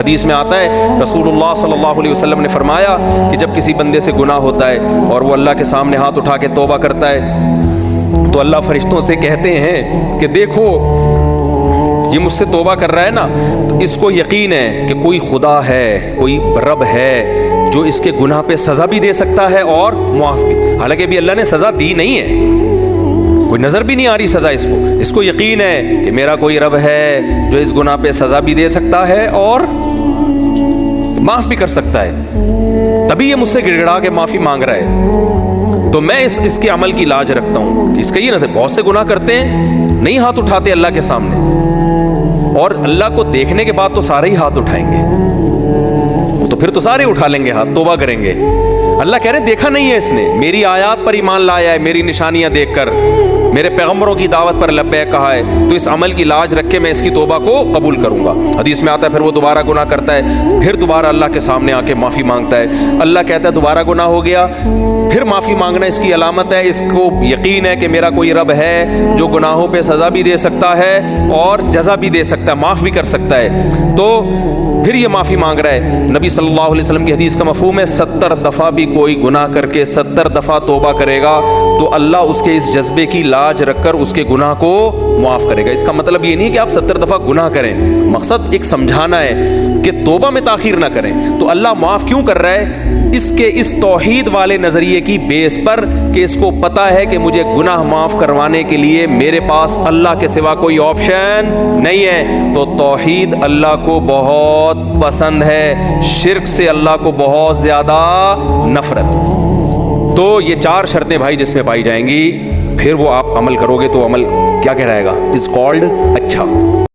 حدیث میں آتا ہے رسول صلی اللہ علیہ وسلم نے فرمایا کہ جب کسی بندے سے گناہ ہوتا ہے اور وہ اللہ کے سامنے ہاتھ اٹھا کے توبہ کرتا ہے تو اللہ فرشتوں سے کہتے ہیں کہ دیکھو یہ مجھ سے توبہ کر رہا ہے نا، تو اس کو یقین ہے کہ کوئی خدا ہے، کوئی رب ہے جو اس کے گناہ پہ سزا بھی دے سکتا ہے اور معاف بھی۔ حالانکہ بھی اللہ نے سزا دی نہیں ہے، کوئی نظر بھی نہیں آ رہی سزا اس کو یقین ہے کہ میرا کوئی رب ہے جو اس گناہ پہ سزا بھی دے سکتا ہے اور معاف بھی کر سکتا ہے، تبھی یہ مجھ سے گڑ گڑا کے معافی مانگ رہا ہے۔ تو میں اس کے عمل کی لاج رکھتا ہوں۔ اس کا یہ نہ، بہت سے گناہ کرتے ہیں، نہیں ہاتھ اٹھاتے اللہ کے سامنے، اور اللہ کو دیکھنے کے بعد تو سارے ہی ہاتھ اٹھائیں گے، تو پھر تو سارے اٹھا لیں گے ہاتھ، توبہ کریں گے۔ اللہ کہہ رہے دیکھا نہیں ہے اس نے، میری آیات پر ایمان لایا ہے، میری نشانیاں دیکھ کر، میرے پیغمبروں کی دعوت پر لبیک کہا ہے، تو اس عمل کی لاج رکھ کے میں اس کی توبہ کو قبول کروں گا۔ حدیث میں آتا ہے پھر وہ دوبارہ گناہ کرتا ہے، پھر دوبارہ اللہ کے سامنے آ کے معافی مانگتا ہے۔ اللہ کہتا ہے دوبارہ گناہ ہو گیا، پھر معافی مانگنا اس کی علامت ہے، اس کو یقین ہے کہ میرا کوئی رب ہے جو گناہوں پہ سزا بھی دے سکتا ہے اور جزا بھی دے سکتا ہے، معاف بھی کر سکتا ہے، تو پھر یہ معافی مانگ رہا ہے۔ نبی صلی اللہ علیہ وسلم کی حدیث کا مفہوم ہے 70 دفعہ بھی کوئی گناہ کر کے 70 دفعہ توبہ کرے گا تو اللہ اس کے اس جذبے کی لاج رکھ کر اس کے گناہ کو معاف کرے گا۔ اس کا مطلب یہ نہیں کہ آپ 70 دفعہ گناہ کریں، مقصد ایک سمجھانا ہے کہ توبہ میں تاخیر نہ کریں۔ تو اللہ معاف کیوں کر رہا ہے؟ اس کے اس توحید والے نظریے کی بیس پر کہ اس کو پتا ہے کہ مجھے گناہ معاف کروانے کے لیے میرے پاس اللہ کے سوا کوئی آپشن نہیں ہے۔ تو توحید اللہ کو بہت پسند ہے، شرک سے اللہ کو بہت زیادہ نفرت۔ تو یہ 4 شرطیں بھائی جس میں پائی جائیں گی، پھر وہ آپ عمل کرو گے تو عمل کیا کہلائے گا؟ از کالڈ اچھا۔